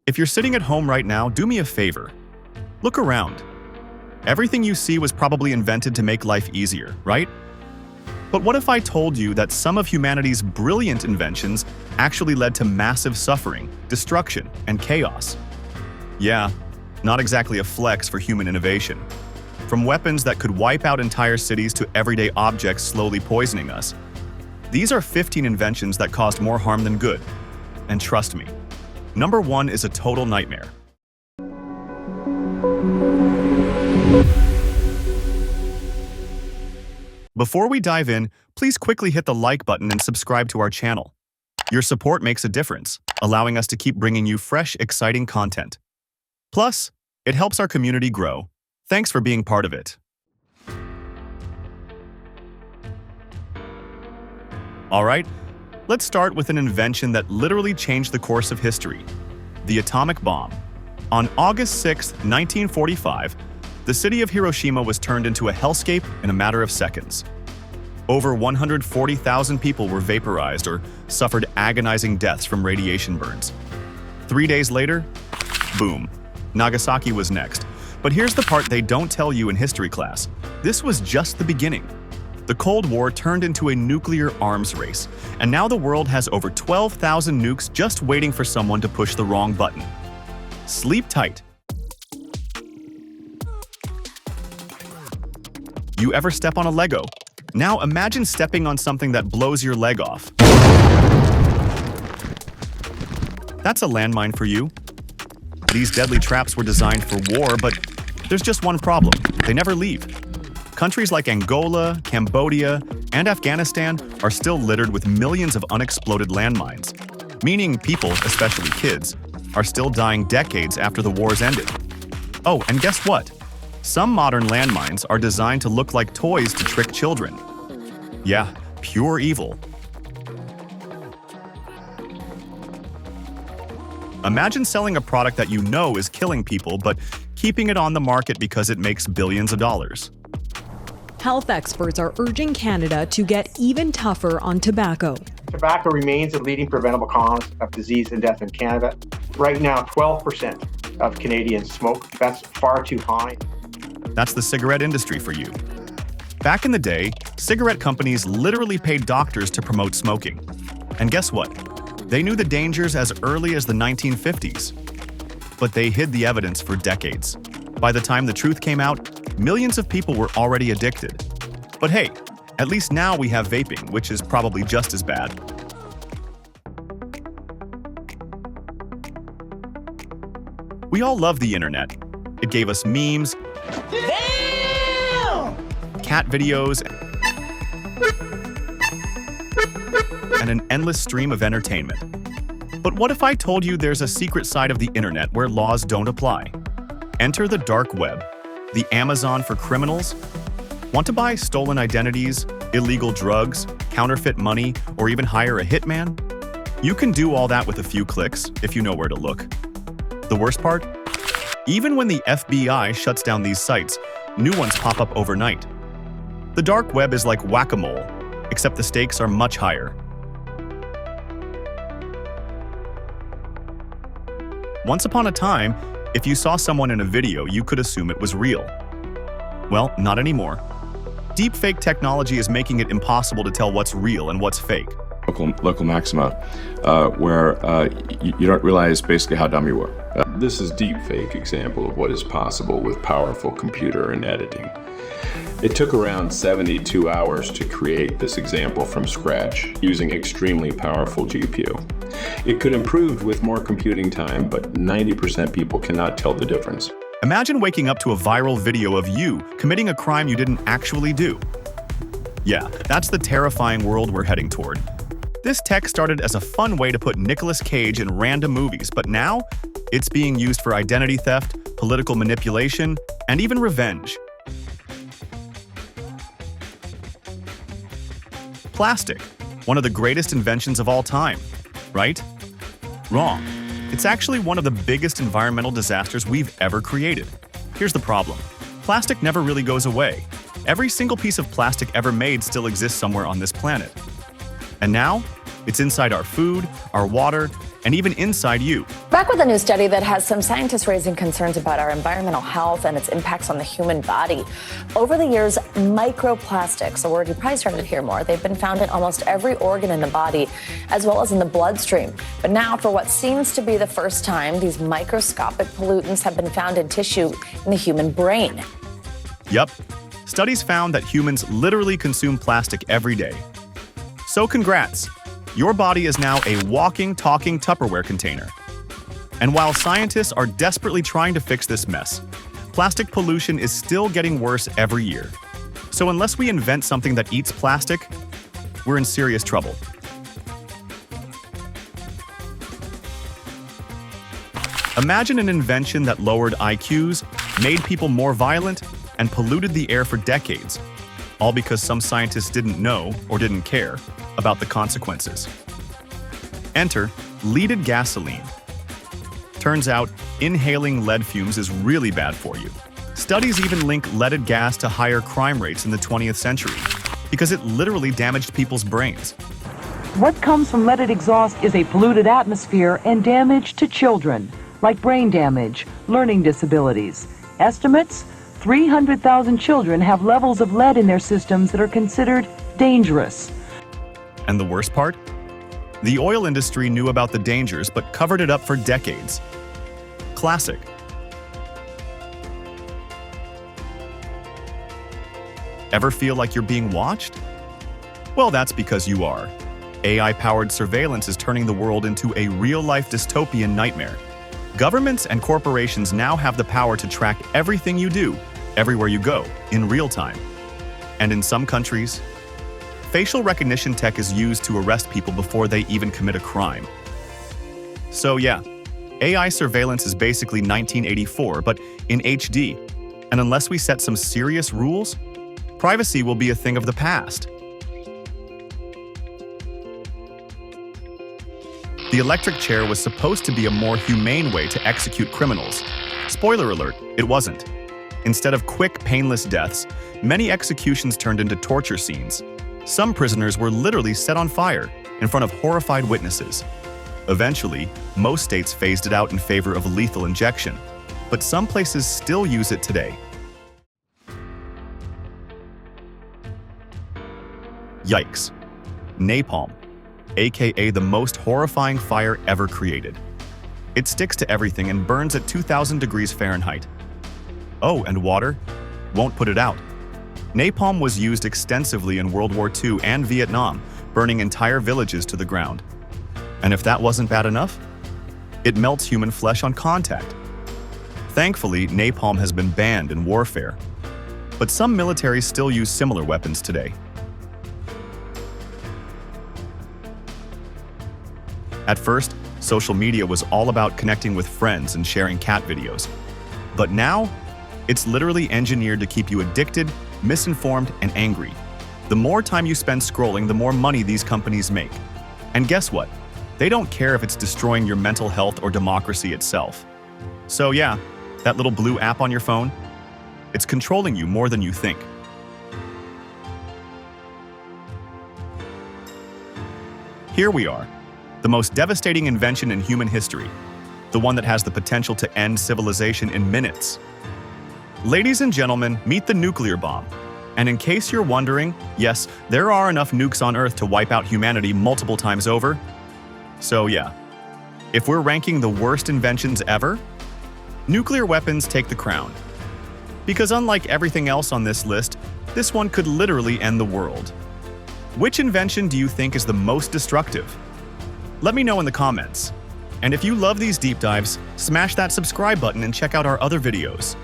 If you're sitting at home right now, do me a favor. Look around. Everything you see was probably invented to make life easier, right? But what if I told you that some of humanity's brilliant inventions actually led to massive suffering, destruction, and chaos? Yeah, not exactly a flex for human innovation. From weapons that could wipe out entire cities to everyday objects slowly poisoning us. These are 15 inventions that caused more harm than good. And trust me, number 1 is a total nightmare. Before we dive in, please quickly hit the like button and subscribe to our channel. Your support makes a difference, allowing us to keep bringing you fresh, exciting content. Plus, it helps our community grow. Thanks for being part of it. All right, let's start with an invention that literally changed the course of history: the atomic bomb. On August 6, 1945, the city of Hiroshima was turned into a hellscape in a matter of seconds. Over 140,000 people were vaporized or suffered agonizing deaths from radiation burns. 3 days later, boom, Nagasaki was next. But here's the part they don't tell you in history class. This was just the beginning. The Cold War turned into a nuclear arms race, and now the world has over 12,000 nukes just waiting for someone to push the wrong button. Sleep tight. You ever step on a Lego? Now imagine stepping on something that blows your leg off. That's a landmine for you. These deadly traps were designed for war, but there's just one problem: they never leave. Countries like Angola, Cambodia, and Afghanistan are still littered with millions of unexploded landmines, meaning people, especially kids, are still dying decades after the wars ended. Oh, and guess what? Some modern landmines are designed to look like toys to trick children. Yeah, pure evil. Imagine selling a product that you know is killing people, but keeping it on the market because it makes billions of dollars. Health experts are urging Canada to get even tougher on tobacco. Tobacco remains the leading preventable cause of disease and death in Canada. Right now, 12% of Canadians smoke. That's far too high. That's the cigarette industry for you. Back in the day, cigarette companies literally paid doctors to promote smoking. And guess what? They knew the dangers as early as the 1950s. But they hid the evidence for decades. By the time the truth came out, millions of people were already addicted. But hey, at least now we have vaping, which is probably just as bad. We all love the internet. It gave us memes, cat videos, and an endless stream of entertainment. But what if I told you there's a secret side of the internet where laws don't apply? Enter the dark web, the Amazon for criminals. Want to buy stolen identities, illegal drugs, counterfeit money, or even hire a hitman? You can do all that with a few clicks if you know where to look. The worst part? Even when the FBI shuts down these sites, new ones pop up overnight. The dark web is like whack-a-mole, except the stakes are much higher. Once upon a time, if you saw someone in a video, you could assume it was real. Well, not anymore. Deepfake technology is making it impossible to tell what's real and what's fake. Local maxima, where you don't realize basically how dumb you were. This is deepfake example of what is possible with powerful computer and editing. It took around 72 hours to create this example from scratch using extremely powerful GPU. It could improve with more computing time, but 90% people cannot tell the difference. Imagine waking up to a viral video of you committing a crime you didn't actually do. Yeah, that's the terrifying world we're heading toward. This tech started as a fun way to put Nicolas Cage in random movies, but now it's being used for identity theft, political manipulation, and even revenge. Plastic, one of the greatest inventions of all time, right? Wrong. It's actually one of the biggest environmental disasters we've ever created. Here's the problem. Plastic never really goes away. Every single piece of plastic ever made still exists somewhere on this planet. And now, it's inside our food, our water, and even inside you. Back with a new study that has some scientists raising concerns about our environmental health and its impacts on the human body. Over the years, microplastics, a word you probably started to hear more, they've been found in almost every organ in the body, as well as in the bloodstream. But now, for what seems to be the first time, these microscopic pollutants have been found in tissue in the human brain. Yup. Studies found that humans literally consume plastic every day. So congrats! Your body is now a walking, talking Tupperware container. And while scientists are desperately trying to fix this mess, plastic pollution is still getting worse every year. So unless we invent something that eats plastic, we're in serious trouble. Imagine an invention that lowered IQs, made people more violent, and polluted the air for decades, all because some scientists didn't know or didn't care about the consequences. Enter leaded gasoline. Turns out, inhaling lead fumes is really bad for you. Studies even link leaded gas to higher crime rates in the 20th century because it literally damaged people's brains. What comes from leaded exhaust is a polluted atmosphere and damage to children, like brain damage, learning disabilities. Estimates? 300,000 children have levels of lead in their systems that are considered dangerous. And the worst part? The oil industry knew about the dangers but covered it up for decades. Classic. Ever feel like you're being watched? Well, that's because you are. AI-powered surveillance is turning the world into a real-life dystopian nightmare. Governments and corporations now have the power to track everything you do, everywhere you go, in real time. And in some countries, facial recognition tech is used to arrest people before they even commit a crime. So yeah, AI surveillance is basically 1984, but in HD. And unless we set some serious rules, privacy will be a thing of the past. The electric chair was supposed to be a more humane way to execute criminals. Spoiler alert, it wasn't. Instead of quick, painless deaths, many executions turned into torture scenes. Some prisoners were literally set on fire in front of horrified witnesses. Eventually, most states phased it out in favor of lethal injection, but some places still use it today. Yikes. Napalm, aka the most horrifying fire ever created. It sticks to everything and burns at 2,000 degrees Fahrenheit. Oh, and water? Won't put it out. Napalm was used extensively in World War II and Vietnam, burning entire villages to the ground. And if that wasn't bad enough, it melts human flesh on contact. Thankfully, napalm has been banned in warfare, but some militaries still use similar weapons today. At first, social media was all about connecting with friends and sharing cat videos. But now, it's literally engineered to keep you addicted, misinformed, and angry. The more time you spend scrolling, the more money these companies make. And guess what? They don't care if it's destroying your mental health or democracy itself. So yeah, that little blue app on your phone, it's controlling you more than you think. Here we are, the most devastating invention in human history, the one that has the potential to end civilization in minutes. Ladies and gentlemen, meet the nuclear bomb. And in case you're wondering, yes, there are enough nukes on Earth to wipe out humanity multiple times over. So yeah, if we're ranking the worst inventions ever, nuclear weapons take the crown. Because unlike everything else on this list, this one could literally end the world. Which invention do you think is the most destructive? Let me know in the comments. And if you love these deep dives, smash that subscribe button and check out our other videos.